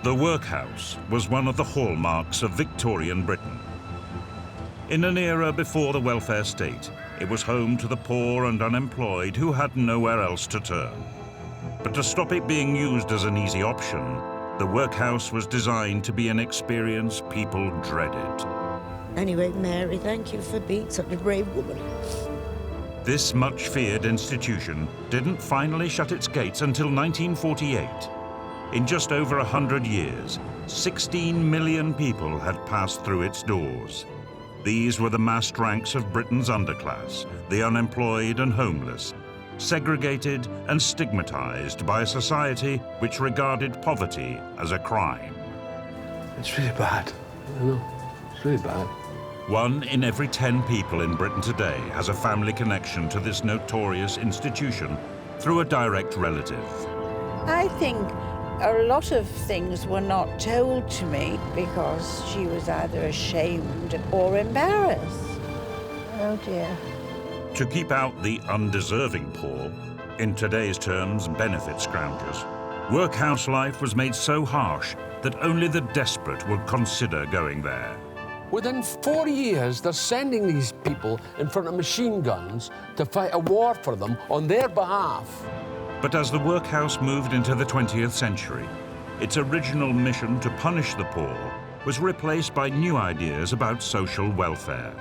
The workhouse was one of the hallmarks of Victorian Britain. In an era before the welfare state, it was home to the poor and unemployed who had nowhere else to turn. But to stop it being used as an easy option, the workhouse was designed to be an experience people dreaded. Anyway, Mary, thank you for being such a brave woman. This much-feared institution didn't finally shut its gates until 1948. In just over 100 years, 16 million people had passed through its doors. These were the massed ranks of Britain's underclass, the unemployed and homeless, segregated and stigmatized by a society which regarded poverty as a crime. It's really bad. I know. It's really bad. 1 in every 10 people in Britain today has a family connection to this notorious institution through a direct relative. I think a lot of things were not told to me because she was either ashamed or embarrassed. Oh dear. To keep out the undeserving poor, in today's terms, benefit scroungers, workhouse life was made so harsh that only the desperate would consider going there. Within 4 years, they're sending these people in front of machine guns to fight a war for them on their behalf. But as the workhouse moved into the 20th century, its original mission to punish the poor was replaced by new ideas about social welfare.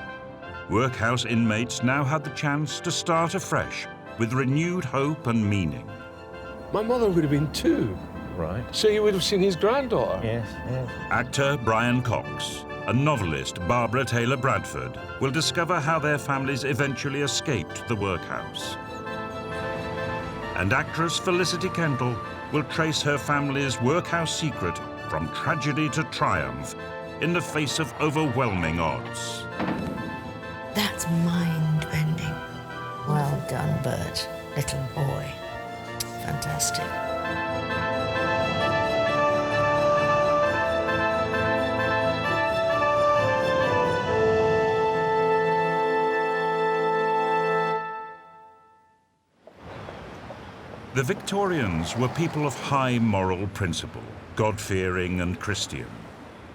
Workhouse inmates now had the chance to start afresh with renewed hope and meaning. My mother would have been 2. Right. So he would have seen his granddaughter. Yes, yes. Actor Brian Cox and novelist Barbara Taylor Bradford will discover how their families eventually escaped the workhouse. And actress Felicity Kendal will trace her family's workhouse secret from tragedy to triumph in the face of overwhelming odds. That's mind-bending. Well done, Bert, little boy. Fantastic. The Victorians were people of high moral principle, God-fearing and Christian.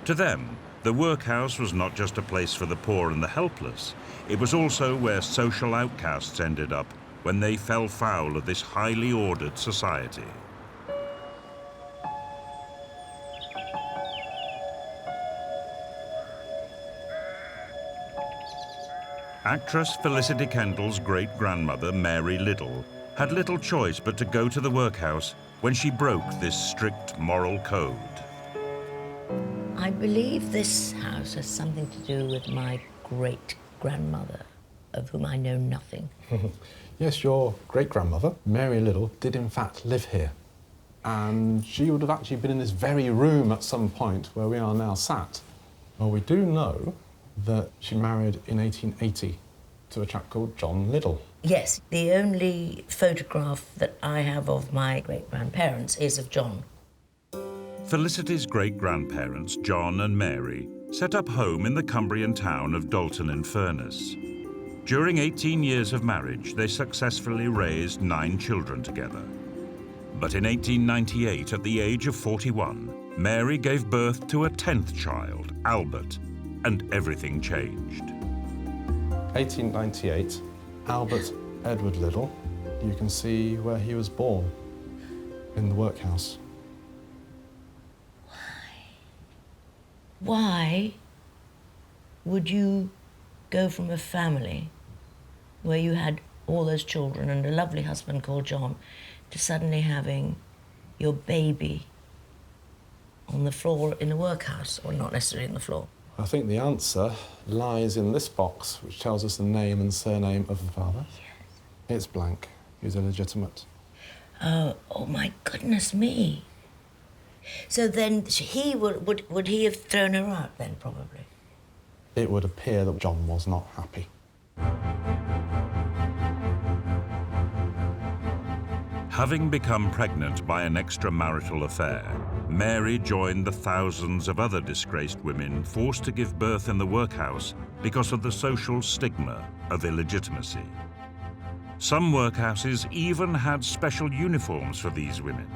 To them, the workhouse was not just a place for the poor and the helpless, it was also where social outcasts ended up when they fell foul of this highly ordered society. Actress Felicity Kendal's great-grandmother, Mary Liddle, had little choice but to go to the workhouse when she broke this strict moral code. I believe this house has something to do with my great-grandmother, of whom I know nothing. Yes, your great-grandmother, Mary Liddle, did in fact live here. And she would have actually been in this very room at some point where we are now sat. Well, we do know that she married in 1880 to a chap called John Liddle. Yes, the only photograph that I have of my great-grandparents is of John. Felicity's great-grandparents, John and Mary, set up home in the Cumbrian town of Dalton-in-Furness. During 18 years of marriage, they successfully raised 9 children together. But in 1898, at the age of 41, Mary gave birth to a 10th child, Albert, and everything changed. 1898, Albert Edward Liddle. You can see where he was born, in the workhouse. Why would you go from a family where you had all those children and a lovely husband called John to suddenly having your baby on the floor in the workhouse, or not necessarily on the floor? I think the answer lies in this box, which tells us the name and surname of the father. Yes. It's blank. He was illegitimate. Oh my goodness me. So then he would he have thrown her out then, probably? It would appear that John was not happy. Having become pregnant by an extramarital affair, Mary joined the thousands of other disgraced women forced to give birth in the workhouse because of the social stigma of illegitimacy. Some workhouses even had special uniforms for these women,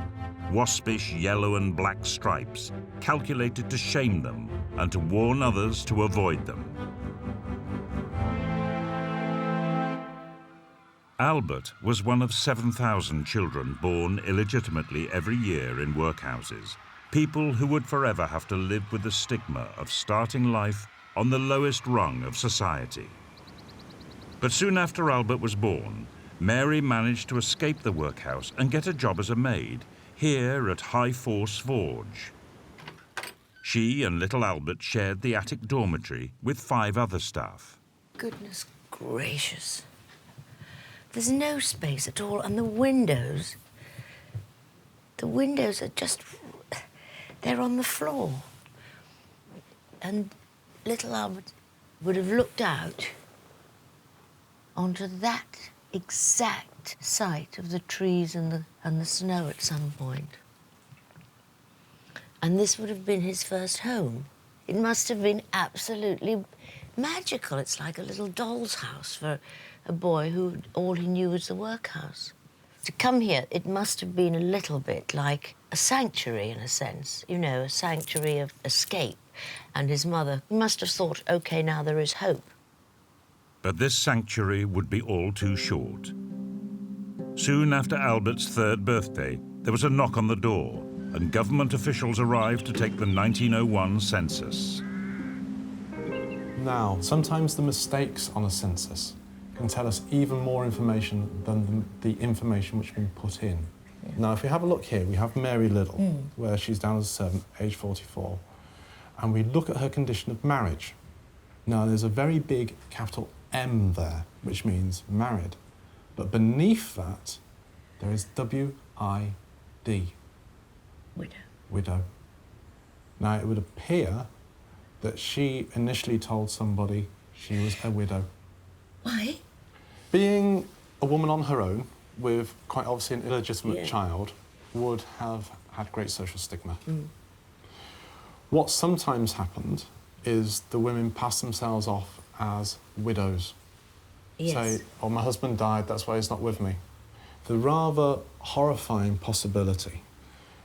waspish yellow and black stripes, calculated to shame them and to warn others to avoid them. Albert was one of 7,000 children born illegitimately every year in workhouses, people who would forever have to live with the stigma of starting life on the lowest rung of society. But soon after Albert was born, Mary managed to escape the workhouse and get a job as a maid, here at High Force Forge. She and little Albert shared the attic dormitory with 5 other staff. Goodness gracious. There's no space at all, and the windows are just, they're on the floor. And little Albert would have looked out onto that exact site of the trees and the snow at some point. And this would have been his first home. It must have been absolutely magical. It's like a little doll's house for a boy who all he knew was the workhouse. To come here, it must have been a little bit like a sanctuary in a sense, you know, a sanctuary of escape. And his mother must have thought, OK, now there is hope. But this sanctuary would be all too short. Soon after Albert's 3rd birthday, there was a knock on the door, and government officials arrived to take the 1901 census. Now, sometimes the mistakes on a census can tell us even more information than the information which has been put in. Yeah. Now, if we have a look here, we have Mary Liddle, where she's down as a servant, age 44, and we look at her condition of marriage. Now, there's a very big capital M there, which means married. But beneath that, there is W-I-D. Widow. Widow. Now, it would appear that she initially told somebody she was a widow. Why? Being a woman on her own, with quite obviously an illegitimate child, would have had great social stigma. What sometimes happened is the women passed themselves off as widows. Yes. Say, oh, my husband died, that's why he's not with me. The rather horrifying possibility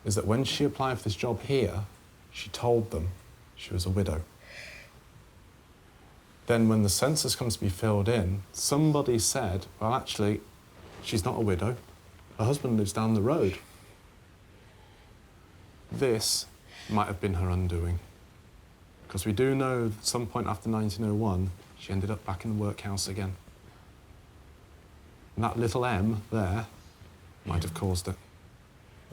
is that when she applied for this job here, she told them she was a widow. Then when the census comes to be filled in, somebody said, well, actually, she's not a widow. Her husband lives down the road. This might have been her undoing. Because we do know at some point after 1901, she ended up back in the workhouse again. And that little M there might have caused it.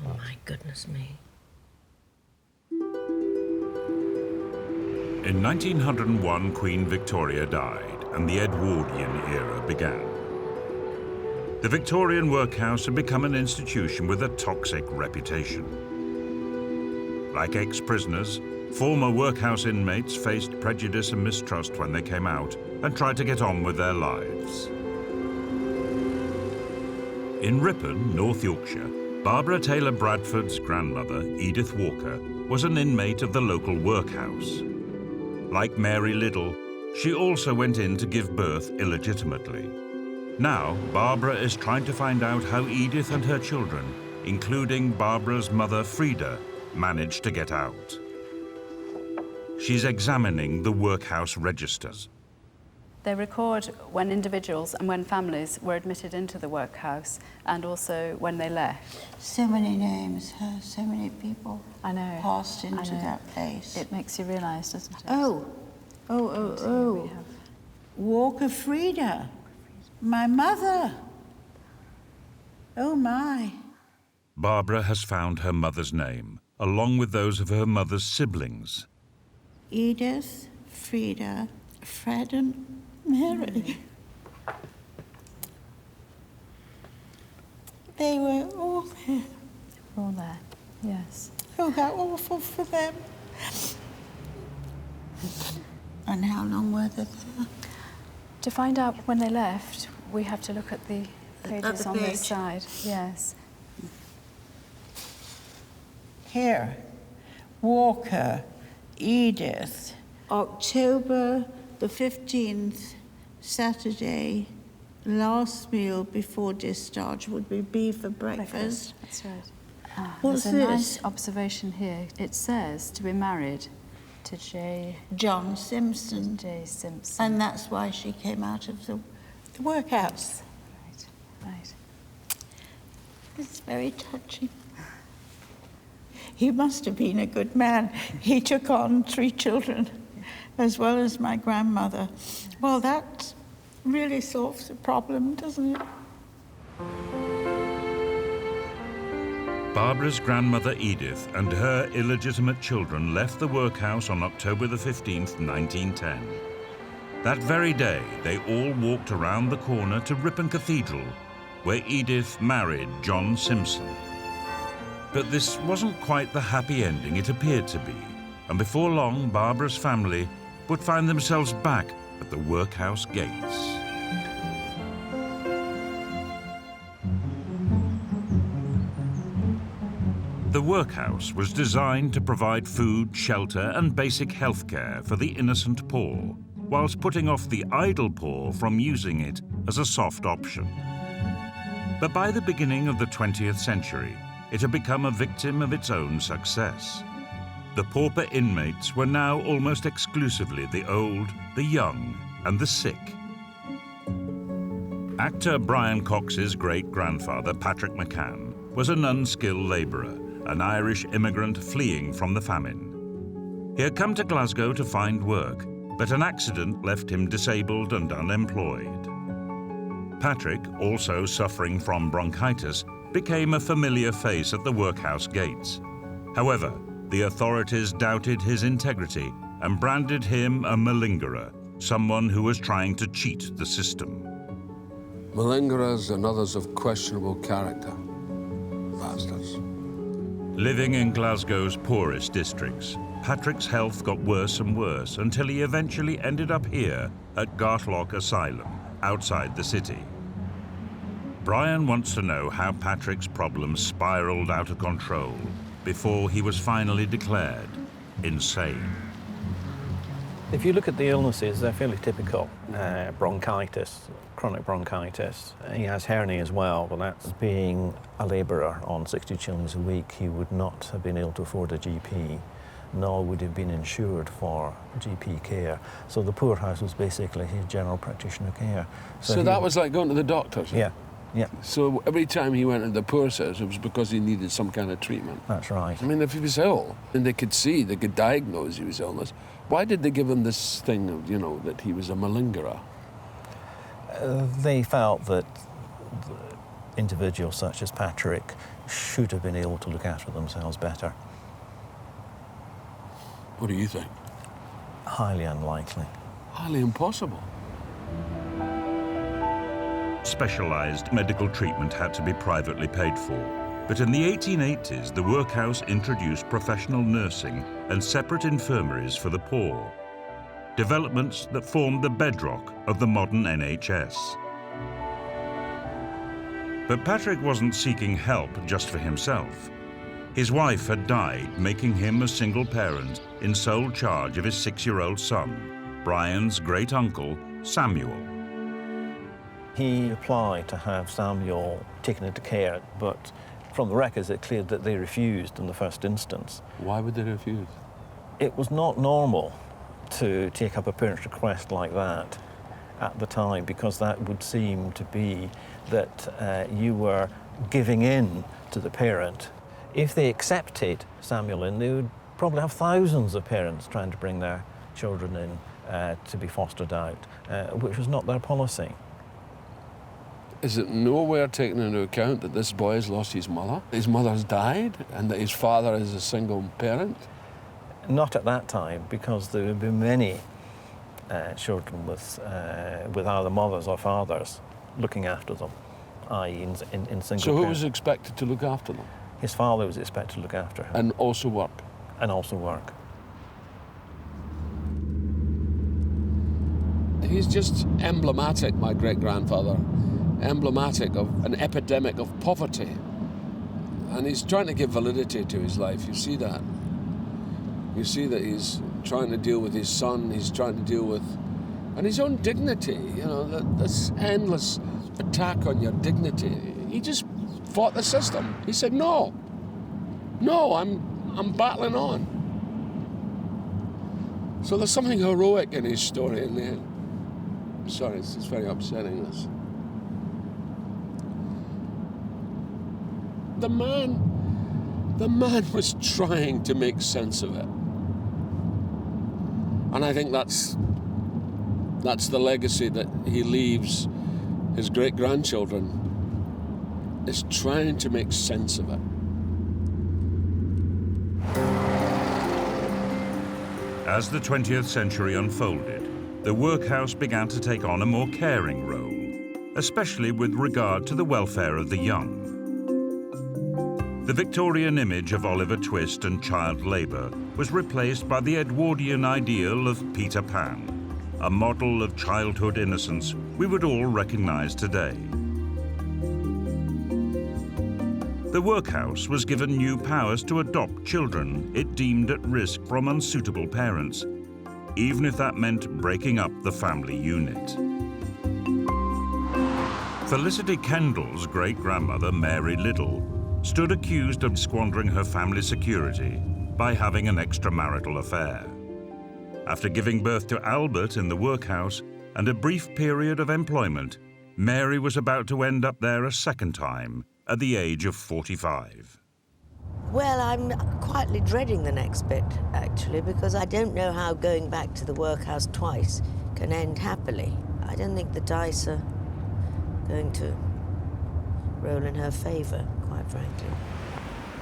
Oh, my goodness me. In 1901, Queen Victoria died and the Edwardian era began. The Victorian Workhouse had become an institution with a toxic reputation. Like ex-prisoners, former workhouse inmates faced prejudice and mistrust when they came out and tried to get on with their lives. In Ripon, North Yorkshire, Barbara Taylor Bradford's grandmother, Edith Walker, was an inmate of the local workhouse. Like Mary Liddle, she also went in to give birth illegitimately. Now, Barbara is trying to find out how Edith and her children, including Barbara's mother, Frida, managed to get out. She's examining the workhouse registers. They record when individuals and when families were admitted into the workhouse and also when they left. So many names, so many people I know. passed into that place. It makes you realise, doesn't it? Oh. We have Walker Frida, my mother. Oh, my. Barbara has found her mother's name, along with those of her mother's siblings. Edith, Frida, Fred and Mary. They were all there. all there, yes. Oh, how awful for them. And how long were they there? To find out when they left, we have to look at the pages on this side. Yes. Here, Walker, Edith, October the 15th, Saturday, last meal before discharge would be beef for breakfast. That's right. What's There's a this? nice observation here. It says to be married to John Simpson. J. Simpson. And that's why she came out of the workhouse. Right. It's very touching. He must have been a good man. He took on 3 children, as well as my grandmother. Well, that really solves the problem, doesn't it? Barbara's grandmother Edith and her illegitimate children left the workhouse on October the 15th, 1910. That very day, they all walked around the corner to Ripon Cathedral, where Edith married John Simpson. But this wasn't quite the happy ending it appeared to be, and before long, Barbara's family would find themselves back at the workhouse gates. The workhouse was designed to provide food, shelter, and basic health care for the innocent poor, whilst putting off the idle poor from using it as a soft option. But by the beginning of the 20th century, it had become a victim of its own success. The pauper inmates were now almost exclusively the old, the young, and the sick. Actor Brian Cox's great-grandfather, Patrick McCann, was an unskilled labourer, an Irish immigrant fleeing from the famine. He had come to Glasgow to find work, but an accident left him disabled and unemployed. Patrick, also suffering from bronchitis, became a familiar face at the workhouse gates. However, the authorities doubted his integrity and branded him a malingerer, someone who was trying to cheat the system. Malingerers and others of questionable character. Bastards. Living in Glasgow's poorest districts, Patrick's health got worse and worse until he eventually ended up here at Gartlock Asylum, outside the city. Brian wants to know how Patrick's problems spiraled out of control before he was finally declared insane. If you look at the illnesses, they're fairly typical. Bronchitis, chronic bronchitis. He has hernia as well, but that's being a labourer on 60 shillings a week. He would not have been able to afford a GP, nor would have been insured for GP care. So the poorhouse was basically his general practitioner care. So that was like going to the doctors? Yeah, yeah. So every time he went to the poor house, it was because he needed some kind of treatment? That's right. I mean, if he was ill, and they could diagnose his illness, why did they give him this thing of, that he was a malingerer? They felt that individuals such as Patrick should have been able to look after themselves better. What do you think? Highly unlikely. Highly impossible. Specialised medical treatment had to be privately paid for. But in the 1880s, the workhouse introduced professional nursing and separate infirmaries for the poor, developments that formed the bedrock of the modern NHS. But Patrick wasn't seeking help just for himself. His wife had died, making him a single parent in sole charge of his 6-year-old son, Brian's great-uncle, Samuel. He applied to have Samuel taken into care, but from the records it cleared that they refused in the first instance. Why would they refuse? It was not normal to take up a parent's request like that at the time, because that would seem to be that you were giving in to the parent. If they accepted Samuel in, they would probably have thousands of parents trying to bring their children in to be fostered out, which was not their policy. Is it nowhere taken into account that this boy has lost his mother? His mother's died, and that his father is a single parent? Not at that time, because there would be many children with either mothers or fathers looking after them, i.e. in single So who parent. was expected to look after them? His father was expected to look after him. And also work? And also work. He's just emblematic, my great-grandfather, emblematic of an epidemic of poverty. And he's trying to give validity to his life, you see that. You see that he's trying to deal with his son, he's trying to deal with And his own dignity, you know, this endless attack on your dignity. He just fought the system. He said, no, I'm battling on. So there's something heroic in his story in the end. I'm sorry, it's very upsetting, this. The man was trying to make sense of it. And I think that's the legacy that he leaves his great-grandchildren, is trying to make sense of it. As the 20th century unfolded, the workhouse began to take on a more caring role, especially with regard to the welfare of the young. The Victorian image of Oliver Twist and child labour was replaced by the Edwardian ideal of Peter Pan, a model of childhood innocence we would all recognise today. The workhouse was given new powers to adopt children it deemed at risk from unsuitable parents, even if that meant breaking up the family unit. Felicity Kendall's great-grandmother, Mary Liddle, stood accused of squandering her family security by having an extramarital affair. After giving birth to Albert in the workhouse and a brief period of employment, Mary was about to end up there a second time at the age of 45. Well, I'm quietly dreading the next bit, actually, because I don't know how going back to the workhouse twice can end happily. I don't think the dice are going to roll in her favour, quite frankly.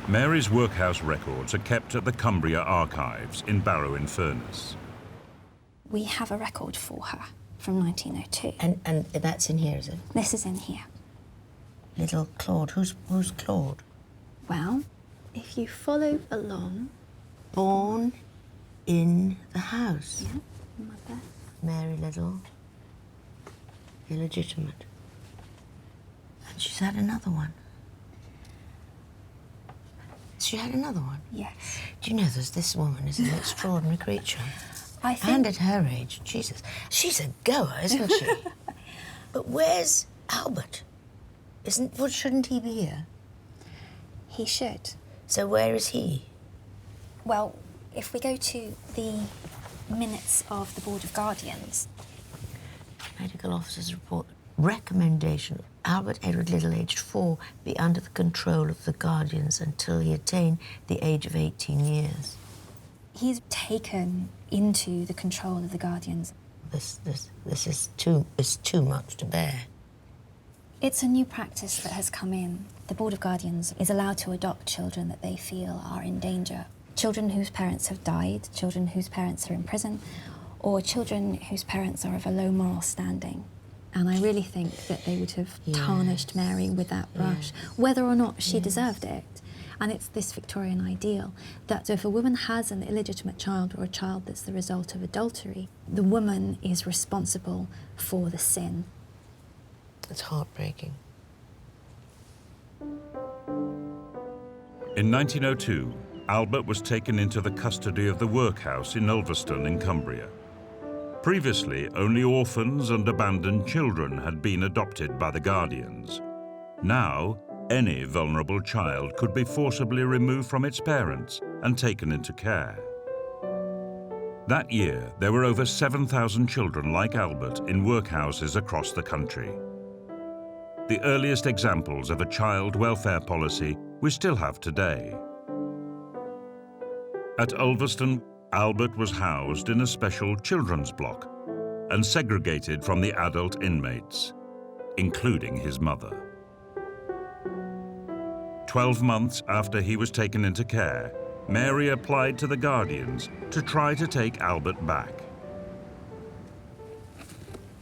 Mary's workhouse records are kept at the Cumbria Archives in Barrow-in-Furness. We have a record for her from 1902. And that's in here, is it? This is in here. Little Claude. Who's Claude? Well, if you follow along... Born in the house. Yeah, mother. Mary Liddle. Illegitimate. And she's had another one. She had another one? Yes. Do you know this woman is an extraordinary creature? I think... And at her age, Jesus, she's a goer, isn't she? But where's Albert? Shouldn't he be here? He should. So where is he? Well, if we go to the minutes of the Board of Guardians... Medical officer's report. Recommendation. Albert Edward Liddle, aged 4, be under the control of the guardians until he attain the age of 18 years. He's taken into the control of the guardians. This is too much to bear. It's a new practice that has come in. The Board of Guardians is allowed to adopt children that they feel are in danger. Children whose parents have died, children whose parents are in prison, or children whose parents are of a low moral standing. And I really think that they would have tarnished Mary with that brush, whether or not she deserved it. And it's this Victorian ideal that if a woman has an illegitimate child or a child that's the result of adultery, the woman is responsible for the sin. It's heartbreaking. In 1902, Albert was taken into the custody of the workhouse in Ulverston in Cumbria. Previously, only orphans and abandoned children had been adopted by the guardians. Now, any vulnerable child could be forcibly removed from its parents and taken into care. That year, there were over 7,000 children like Albert in workhouses across the country. The earliest examples of a child welfare policy we still have today. At Ulverston, Albert was housed in a special children's block and segregated from the adult inmates, including his mother. 12 months after he was taken into care, Mary applied to the guardians to try to take Albert back.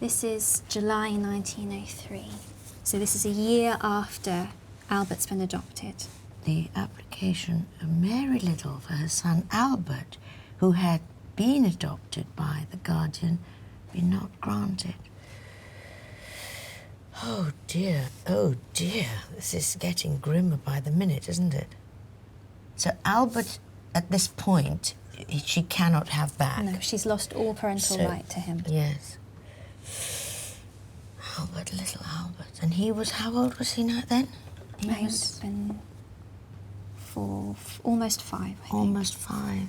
This is July 1903. So this is a year after Albert's been adopted. The application of Mary Liddle for her son Albert, who had been adopted by the guardian, be not granted. Oh dear, this is getting grimmer by the minute, isn't it? So Albert, at this point, she cannot have back. No, she's lost all parental right to him. Yes. Albert, little Albert. And he was, how old was he now then? He would have been almost 5, I think. Almost 5.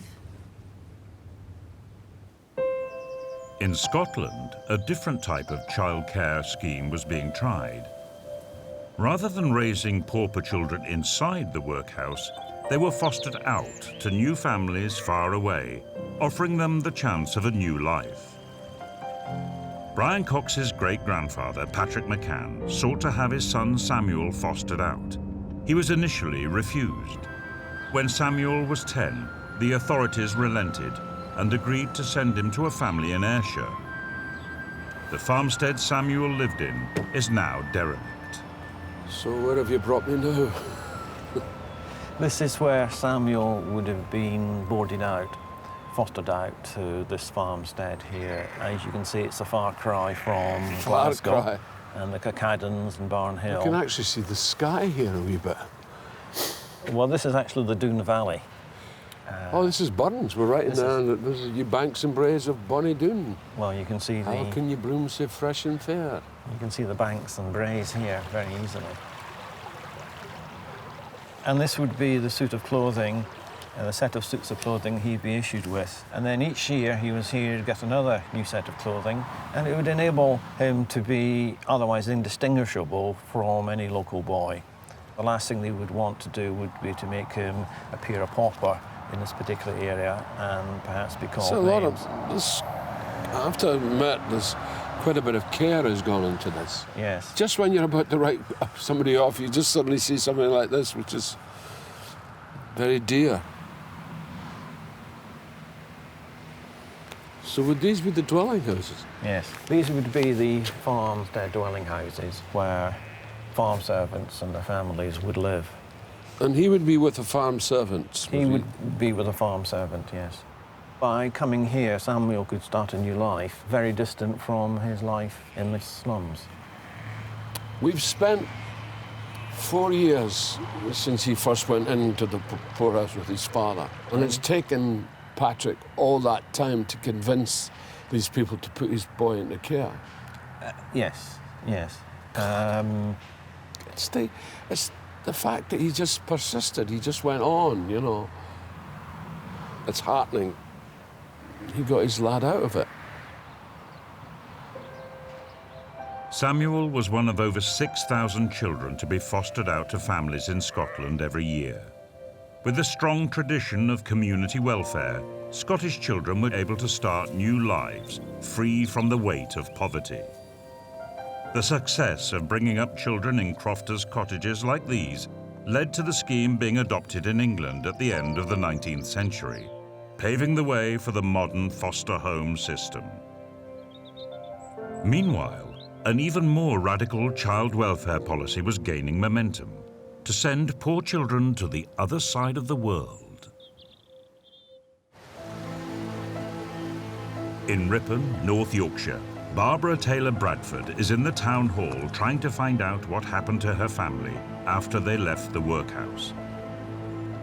In Scotland, a different type of childcare scheme was being tried. Rather than raising pauper children inside the workhouse, they were fostered out to new families far away, offering them the chance of a new life. Brian Cox's great-grandfather, Patrick McCann, sought to have his son Samuel fostered out. He was initially refused. When Samuel was 10, the authorities relented and agreed to send him to a family in Ayrshire. The farmstead Samuel lived in is now derelict. So where have you brought me now? This is where Samuel would have been boarded out, fostered out to this farmstead here. As you can see, it's a far cry from Glasgow and the Cacaddens and Barnhill. You can actually see the sky here a wee bit. Well, this is actually the Doon Valley. Oh, this is Burns. We're right in there. This is your banks and braes of Bonnie Doon. Well, you can see How can you bloom so fresh and fair? You can see the banks and braes here very easily. And this would be the suit of clothing, the set of suits of clothing he'd be issued with. And then each year he was here to get another new set of clothing, and it would enable him to be otherwise indistinguishable from any local boy. The last thing they would want to do would be to make him appear a pauper in this particular area and perhaps be called So a names. lot of this, I have to admit, there's quite a bit of care has gone into this. Yes. Just when you're about to write somebody off, you just suddenly see something like this, which is very dear. So would these be the dwelling houses? Yes. These would be the farmstead dwelling houses where farm servants and their families would live. And he would be with the farm servants? He would be with a farm servant, yes. By coming here, Samuel could start a new life, very distant from his life in the slums. We've spent 4 years since he first went into the poorhouse with his father. And it's taken Patrick all that time to convince these people to put his boy into care. Yes, yes. It's the fact that he just persisted, he just went on, you know. It's heartening. He got his lad out of it. Samuel was one of over 6,000 children to be fostered out to families in Scotland every year. With a strong tradition of community welfare, Scottish children were able to start new lives, free from the weight of poverty. The success of bringing up children in crofters' cottages like these led to the scheme being adopted in England at the end of the 19th century, paving the way for the modern foster home system. Meanwhile, an even more radical child welfare policy was gaining momentum, to send poor children to the other side of the world. In Ripon, North Yorkshire, Barbara Taylor Bradford is in the town hall trying to find out what happened to her family after they left the workhouse.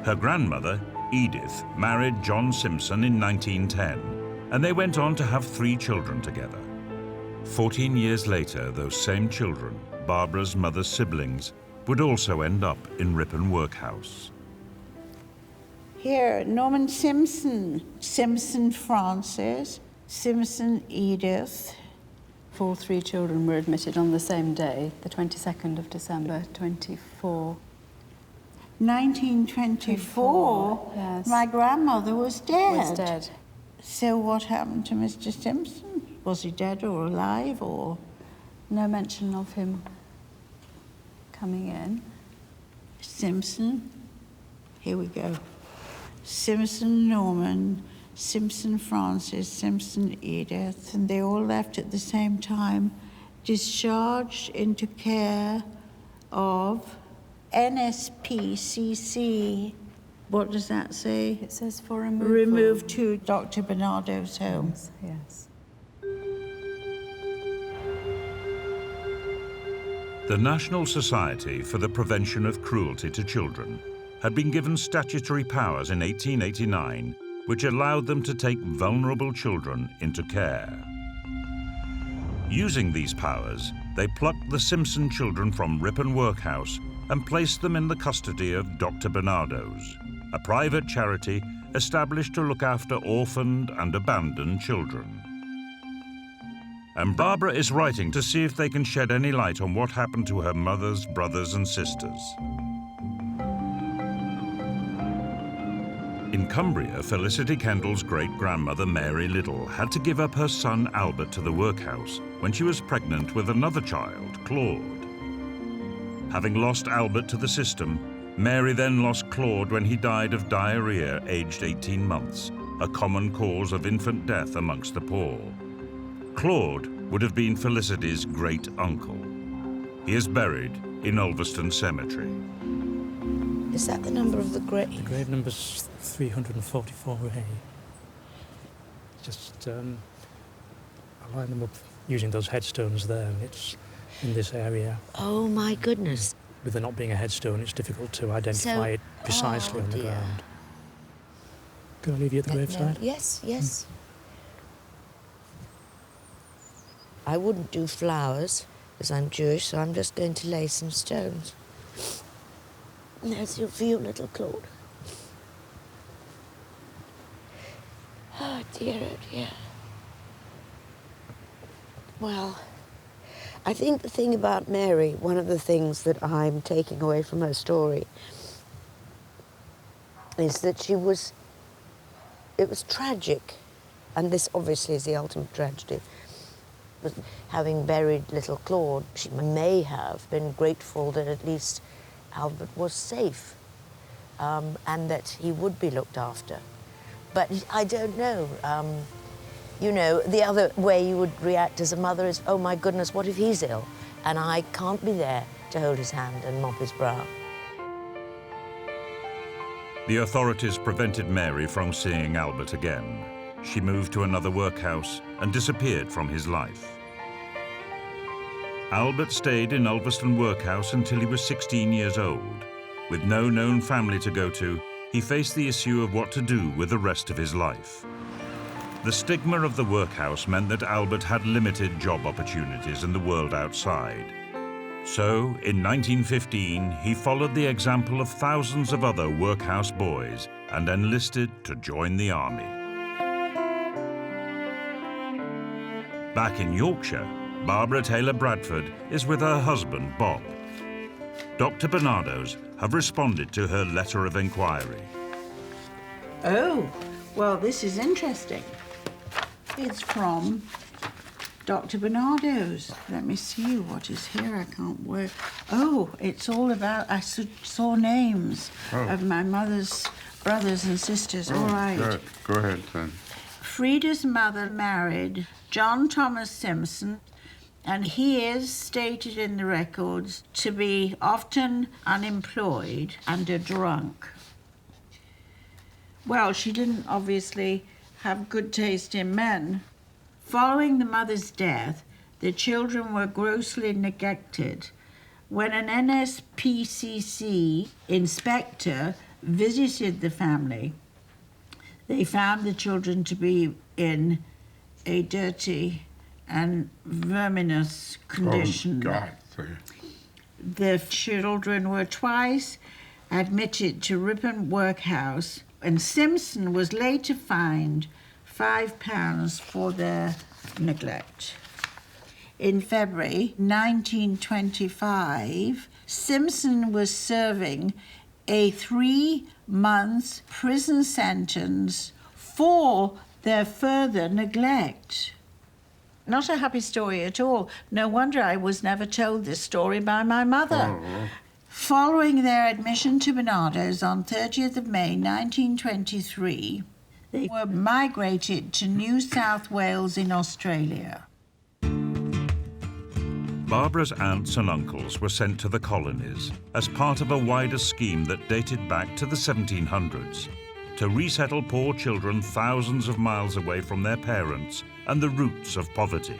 Her grandmother, Edith, married John Simpson in 1910, and they went on to have 3 children together. 14 years later, those same children, Barbara's mother's siblings, would also end up in Ripon Workhouse. Here, Norman Simpson, Simpson Francis, Simpson Edith. All 3 children were admitted on the same day, the 22nd of December, 24. 1924? Yes. My grandmother was dead. Was dead. So what happened to Mr. Simpson? Was he dead or alive or? No mention of him coming in. Simpson, here we go. Simpson Norman, Simpson Francis, Simpson Edith, and they all left at the same time, discharged into care of NSPCC. What does that say? It says for removal. Removed to Dr. Bernardo's home. Yes. The National Society for the Prevention of Cruelty to Children had been given statutory powers in 1889 which allowed them to take vulnerable children into care. Using these powers, they plucked the Simpson children from Ripon Workhouse and placed them in the custody of Dr. Barnardo's, a private charity established to look after orphaned and abandoned children. And Barbara is writing to see if they can shed any light on what happened to her mother's brothers and sisters. In Cumbria, Felicity Kendall's great-grandmother Mary Liddle had to give up her son Albert to the workhouse when she was pregnant with another child, Claude. Having lost Albert to the system, Mary then lost Claude when he died of diarrhea aged 18 months, a common cause of infant death amongst the poor. Claude would have been Felicity's great-uncle. He is buried in Ulverston Cemetery. Is that the number of the grave? The grave number's 344A. Just I line them up using those headstones there, and it's in this area. Oh my goodness. With there not being a headstone, it's difficult to identify it precisely on the ground. Can I leave you at the graveside? Yes, yes. I wouldn't do flowers, because I'm Jewish, so I'm just going to lay some stones. There's your view, little Claude. Oh dear, oh dear. Well, I think the thing about Mary, one of the things that I'm taking away from her story, is that it was tragic, and this obviously is the ultimate tragedy. But having buried little Claude, she may have been grateful that at least Albert was safe, and that he would be looked after. But I don't know. You know, the other way you would react as a mother is, oh my goodness, what if he's ill? And I can't be there to hold his hand and mop his brow. The authorities prevented Mary from seeing Albert again. She moved to another workhouse and disappeared from his life. Albert stayed in Ulverston Workhouse until he was 16 years old. With no known family to go to, he faced the issue of what to do with the rest of his life. The stigma of the workhouse meant that Albert had limited job opportunities in the world outside. So, in 1915, he followed the example of thousands of other workhouse boys and enlisted to join the army. Back in Yorkshire, Barbara Taylor Bradford is with her husband, Bob. Dr. Barnardo's have responded to her letter of inquiry. Oh, well, this is interesting. It's from Dr. Barnardo's. Let me see what is here. I can't work. Oh, it's all about, I saw names of my mother's brothers and sisters. All right. Good. Go ahead, then. Frida's mother married John Thomas Simpson, and he is stated in the records to be often unemployed and a drunk. Well, she didn't obviously have good taste in men. Following the mother's death, the children were grossly neglected. When an NSPCC inspector visited the family, they found the children to be in a dirty and verminous condition. Oh, God. The children were twice admitted to Ripon Workhouse, and Simpson was later fined £5 for their neglect. In February 1925, Simpson was serving a 3-month prison sentence for their further neglect. Not a happy story at all. No wonder I was never told this story by my mother. Oh. Following their admission to Barnardo's on 30th of May 1923, they were migrated to New South Wales in Australia. Barbara's aunts and uncles were sent to the colonies as part of a wider scheme that dated back to the 1700s to resettle poor children thousands of miles away from their parents and the roots of poverty.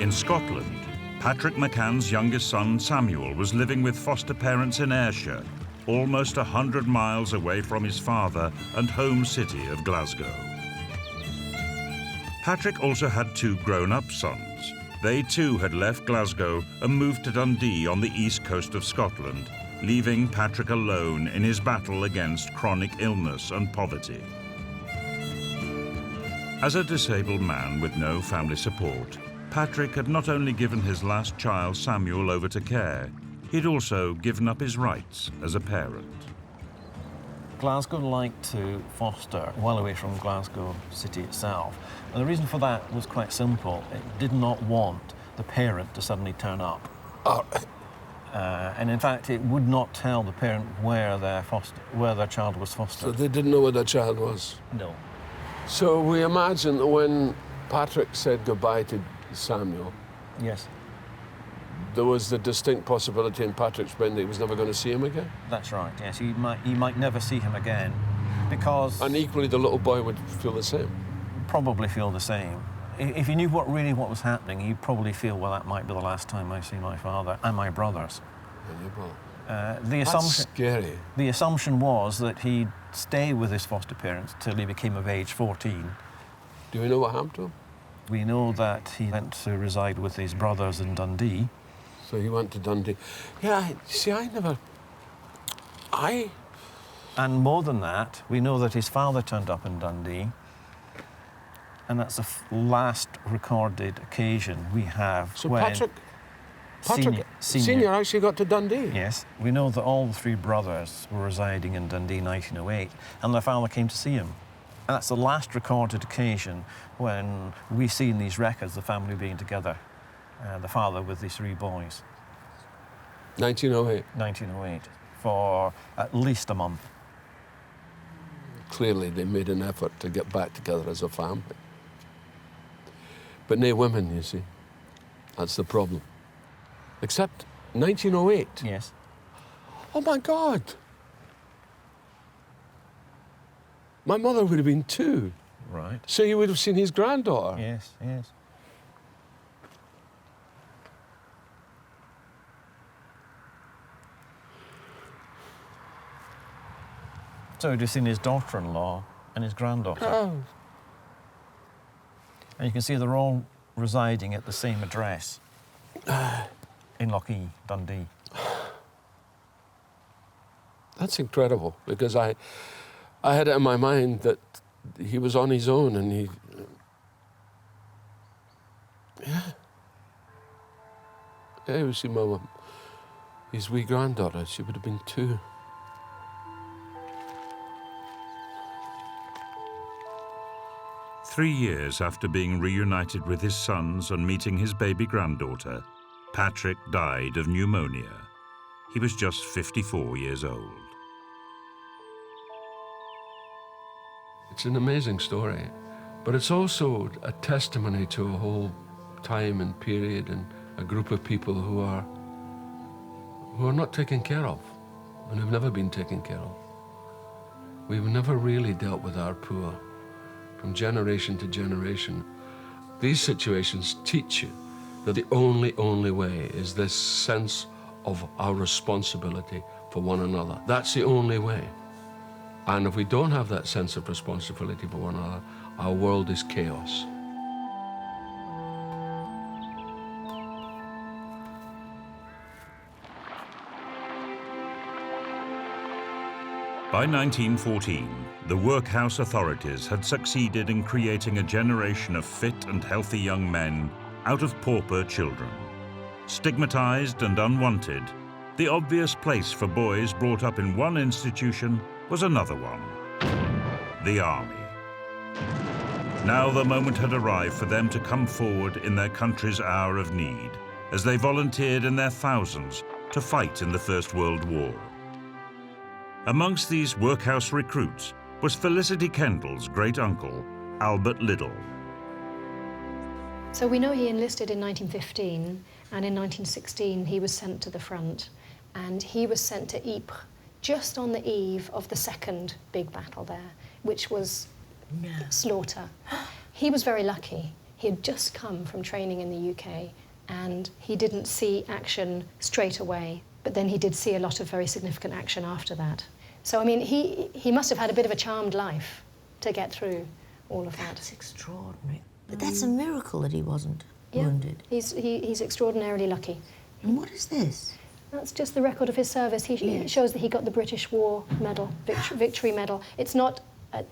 In Scotland, Patrick McCann's youngest son, Samuel, was living with foster parents in Ayrshire, almost 100 miles away from his father and home city of Glasgow. Patrick also had 2 grown-up sons. They too had left Glasgow and moved to Dundee on the east coast of Scotland, leaving Patrick alone in his battle against chronic illness and poverty. As a disabled man with no family support, Patrick had not only given his last child, Samuel, over to care, he'd also given up his rights as a parent. Glasgow liked to foster well away from Glasgow city itself. And the reason for that was quite simple. It did not want the parent to suddenly turn up. And in fact, it would not tell the parent where their child was fostered. So they didn't know where their child was? No. So we imagine that when Patrick said goodbye to Samuel, Yes, there was the distinct possibility in Patrick's mind that he was never going to see him again? that's right. Yes, he might never see him again because... And equally, the little boy would feel the same? Probably feel the same. If he knew what was happening, he'd probably feel, well, that might be the last time I see my father and my brothers. And your brother. That's scary. The assumption was that he'd stay with his foster parents till he became of age 14. Do we know what happened to him? We know that he went to reside with his brothers in Dundee. So he went to Dundee. Yeah, see, And more than that, we know that his father turned up in Dundee, and that's the last recorded occasion we have. So when Patrick Senior actually got to Dundee? Yes, we know that all the 3 brothers were residing in Dundee in 1908, and their father came to see him. And that's the last recorded occasion when we see in these records the family being together, the father with these 3 boys. 1908? 1908, for at least a month. Clearly, they made an effort to get back together as a family. But no women, you see. That's the problem. Except 1908. Yes. Oh, my God. My mother would have been 2. Right. So he would have seen his granddaughter. Yes, yes. So he'd have seen his daughter-in-law and his granddaughter. Oh. And you can see they're all residing at the same address in Lochee, Dundee. That's incredible, because I had it in my mind that he was on his own and he... Yeah, he was his wee granddaughter. She would have been 2. Three years after being reunited with his sons and meeting his baby granddaughter, Patrick died of pneumonia. He was just 54 years old. It's an amazing story, but it's also a testimony to a whole time and period and a group of people who are not taken care of and who've never been taken care of. We've never really dealt with our poor from generation to generation. These situations teach you that the only way is this sense of our responsibility for one another. That's the only way. And if we don't have that sense of responsibility for one another, our world is chaos. By 1914, the workhouse authorities had succeeded in creating a generation of fit and healthy young men out of pauper children. Stigmatized and unwanted, the obvious place for boys brought up in one institution was another one: the army. Now the moment had arrived for them to come forward in their country's hour of need, as they volunteered in their thousands to fight in the First World War. Amongst these workhouse recruits was Felicity Kendall's great-uncle, Albert Liddle. So we know he enlisted in 1915, and in 1916 he was sent to the front, and he was sent to Ypres just on the eve of the second big battle there, which was slaughter. He was very lucky. He had just come from training in the UK, and he didn't see action straight away, but then he did see a lot of very significant action after that. So, I mean, he must have had a bit of a charmed life to get through all of that. That's extraordinary. But that's a miracle that he wasn't wounded. He's extraordinarily lucky. And what is this? That's just the record of his service. It shows that he got the British War Medal, Victory Medal. It's not a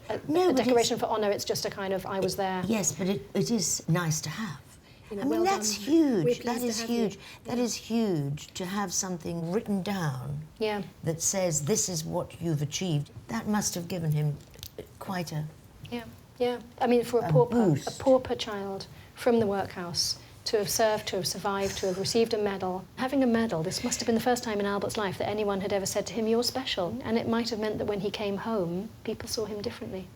decoration for honour, it's just a kind of, I was there. Yes, but it is nice to have. You know, I mean, well that's done. huge. That is huge. That is huge, to have something written down that says this is what you've achieved. That must have given him quite a... Yeah. I mean, for a pauper child from the workhouse to have served, to have survived, to have received a medal. Having a medal, this must have been the first time in Albert's life that anyone had ever said to him, you're special. And it might have meant that when he came home, people saw him differently.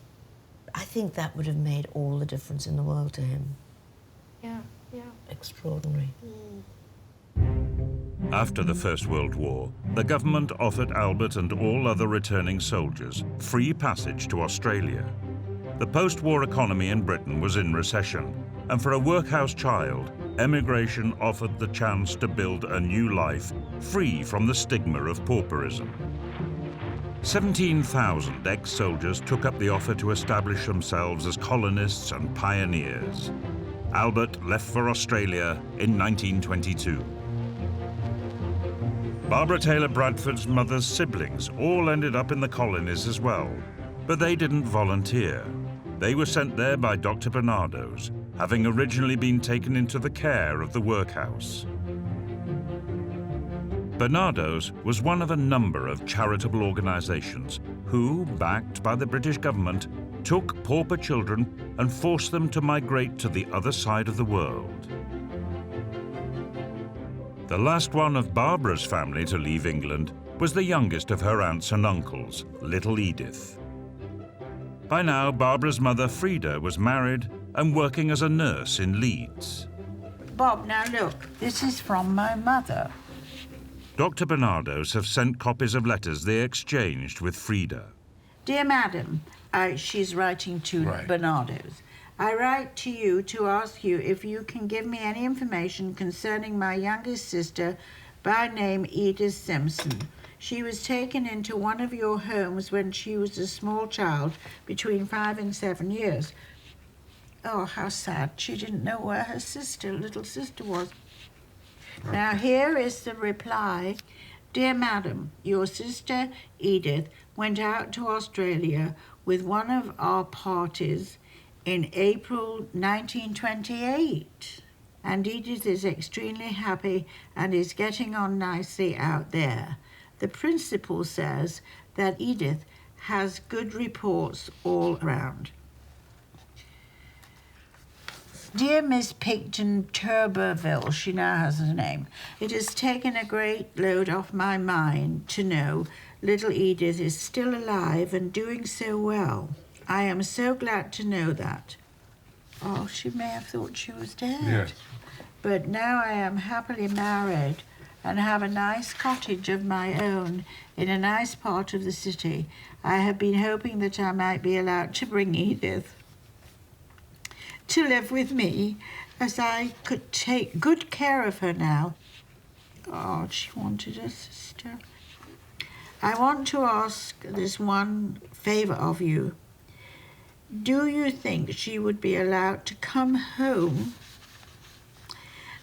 I think that would have made all the difference in the world to him. Yeah. Extraordinary. After the First World War, the government offered Albert and all other returning soldiers free passage to Australia. The post-war economy in Britain was in recession, and for a workhouse child, emigration offered the chance to build a new life free from the stigma of pauperism. 17,000 ex-soldiers took up the offer to establish themselves as colonists and pioneers. Albert left for Australia in 1922. Barbara Taylor Bradford's mother's siblings all ended up in the colonies as well, but they didn't volunteer. They were sent there by Dr. Barnardo's, having originally been taken into the care of the workhouse. Barnardo's was one of a number of charitable organisations who, backed by the British government, took pauper children and forced them to migrate to the other side of the world. The last one of Barbara's family to leave England was the youngest of her aunts and uncles, little Edith. By now, Barbara's mother, Frida, was married and working as a nurse in Leeds. Bob, now look, this is from my mother. Dr. Barnardo's have sent copies of letters they exchanged with Frida. Dear Madam, she's writing to Barnardo's. I write to you to ask you if you can give me any information concerning my youngest sister by name Edith Simpson. She was taken into one of your homes when she was a small child, between 5 and 7 years. Oh, how sad. She didn't know where her little sister was. Now, here is the reply. Dear Madam, your sister Edith went out to Australia with one of our parties in April 1928. And Edith is extremely happy and is getting on nicely out there. The principal says that Edith has good reports all around. Dear Miss Picton Turberville, she now has a name, it has taken a great load off my mind to know little Edith is still alive and doing so well. I am so glad to know that. Oh, she may have thought she was dead. Yes. But now I am happily married and have a nice cottage of my own in a nice part of the city. I have been hoping that I might be allowed to bring Edith to live with me, as I could take good care of her now. Oh, she wanted a sister. I want to ask this one favour of you. Do you think she would be allowed to come home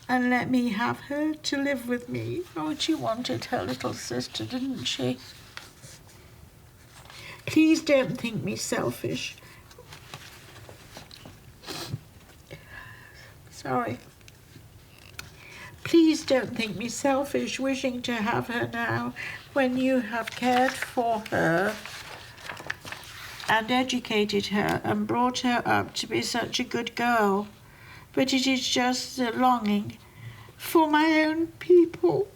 and let me have her to live with me? Oh, she wanted her little sister, didn't she? Please don't think me selfish. Sorry. Please don't think me selfish wishing to have her now when you have cared for her and educated her and brought her up to be such a good girl. But it is just the longing for my own people.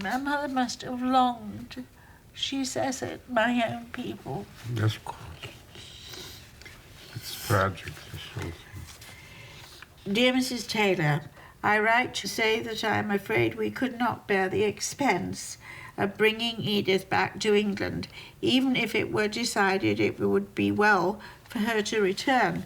My mother must have longed. She says it, my own people. Yes, of course. It's tragic, this whole thing. Dear Mrs. Taylor, I write to say that I am afraid we could not bear the expense of bringing Edith back to England, even if it were decided it would be well for her to return.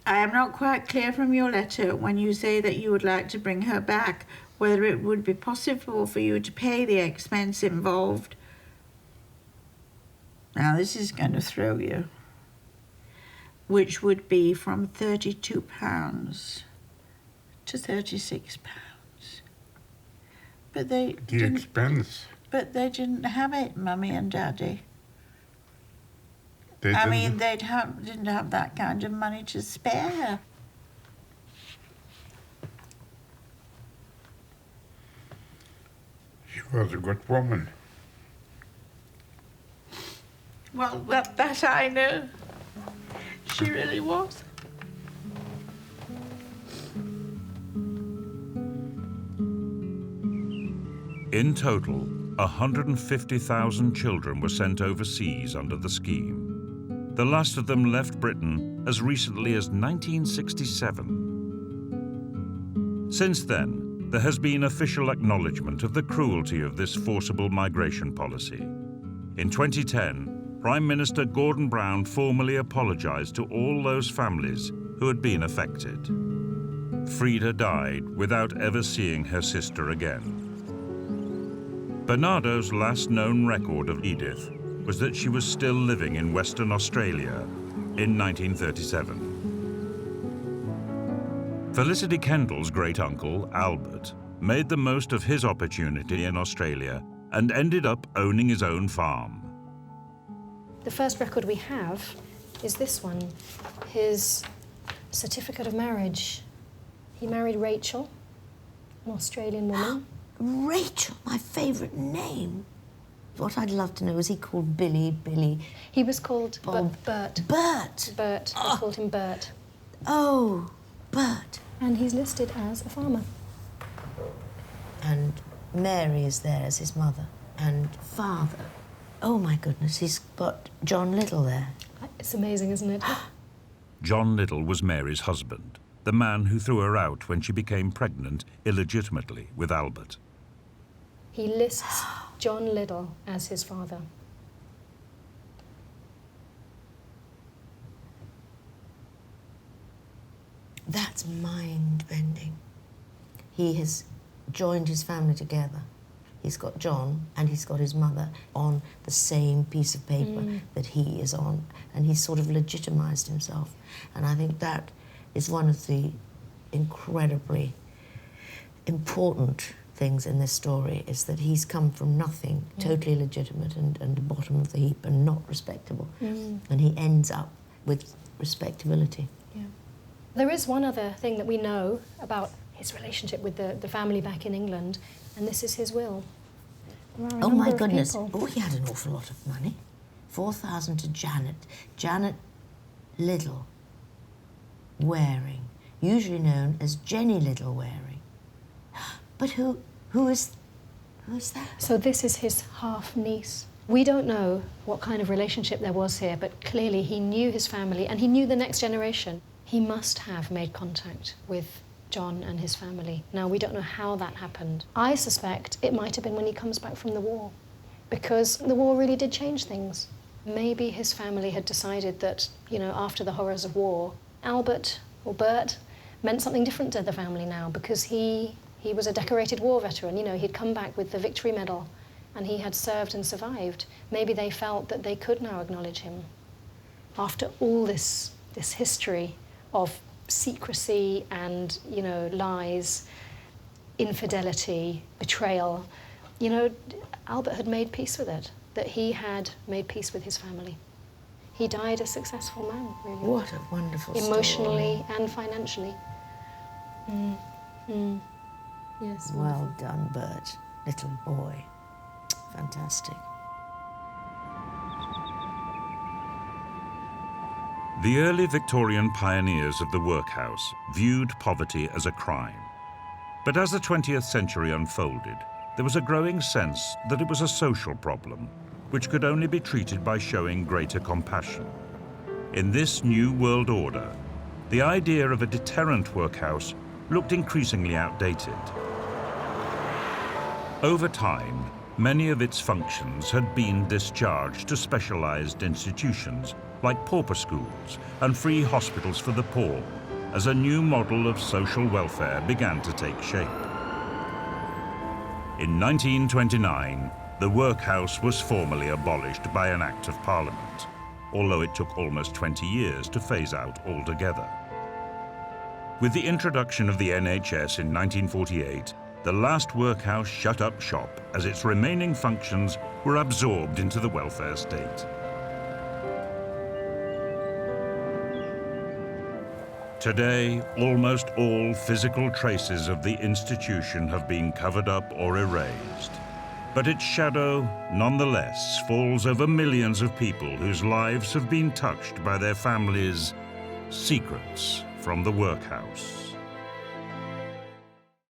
I am not quite clear from your letter when you say that you would like to bring her back. whether it would be possible for you to pay the expense involved. Now, this is going to throw you, which would be from £32 to £36. But they expense. But they didn't have it, Mummy and Daddy. They didn't have that kind of money to spare. She was a good woman. Well, that I know. She really was. In total, 150,000 children were sent overseas under the scheme. The last of them left Britain as recently as 1967. Since then, there has been official acknowledgement of the cruelty of this forcible migration policy. In 2010, Prime Minister Gordon Brown formally apologized to all those families who had been affected. Frida died without ever seeing her sister again. Bernardo's last known record of Edith was that she was still living in Western Australia in 1937. Felicity Kendall's great-uncle, Albert, made the most of his opportunity in Australia and ended up owning his own farm. The first record we have is this one, his certificate of marriage. He married Rachel, an Australian woman. Rachel, my favourite name. What I'd love to know, is he called Billy? He was called Bob. Bert. Bert? Bert. They called him Bert. Oh, Bert. And he's listed as a farmer. And Mary is there as his mother and father. Oh, my goodness, he's got John Liddle there. It's amazing, isn't it? John Liddle was Mary's husband, the man who threw her out when she became pregnant illegitimately with Albert. He lists John Liddle as his father. That's mind-bending. He has joined his family together. He's got John and he's got his mother on the same piece of paper that he is on, and he's sort of legitimized himself. And I think that is one of the incredibly important things in this story, is that he's come from nothing, totally legitimate and the bottom of the heap and not respectable. And he ends up with respectability. Yeah. There is one other thing that we know about his relationship with the family back in England, and this is his will. Oh my goodness. Oh, he had an awful lot of money. 4,000 to Janet Liddle Waring, usually known as Jenny Liddle Waring. But who is that? So this is his half-niece. We don't know what kind of relationship there was here, but clearly he knew his family and he knew the next generation. He must have made contact with John and his family. Now, we don't know how that happened. I suspect it might have been when he comes back from the war, because the war really did change things. Maybe his family had decided that, you know, after the horrors of war, Albert, or Bert, meant something different to the family now, because he was a decorated war veteran. You know, he'd come back with the Victory Medal, and he had served and survived. Maybe they felt that they could now acknowledge him. After all this history of secrecy and, you know, lies, infidelity, betrayal, you know, Albert had made peace with it, that he had made peace with his family. He died a successful man, really. What a wonderful Emotionally and financially. Yes. Well done, Bert. Little boy. Fantastic. The early Victorian pioneers of the workhouse viewed poverty as a crime. But as the 20th century unfolded, there was a growing sense that it was a social problem, which could only be treated by showing greater compassion. In this new world order, the idea of a deterrent workhouse looked increasingly outdated. Over time, many of its functions had been discharged to specialized institutions like pauper schools and free hospitals for the poor, as a new model of social welfare began to take shape. In 1929, the workhouse was formally abolished by an Act of Parliament, although it took almost 20 years to phase out altogether. With the introduction of the NHS in 1948, the last workhouse shut up shop as its remaining functions were absorbed into the welfare state. Today, almost all physical traces of the institution have been covered up or erased. But its shadow, nonetheless, falls over millions of people whose lives have been touched by their families' secrets from the workhouse.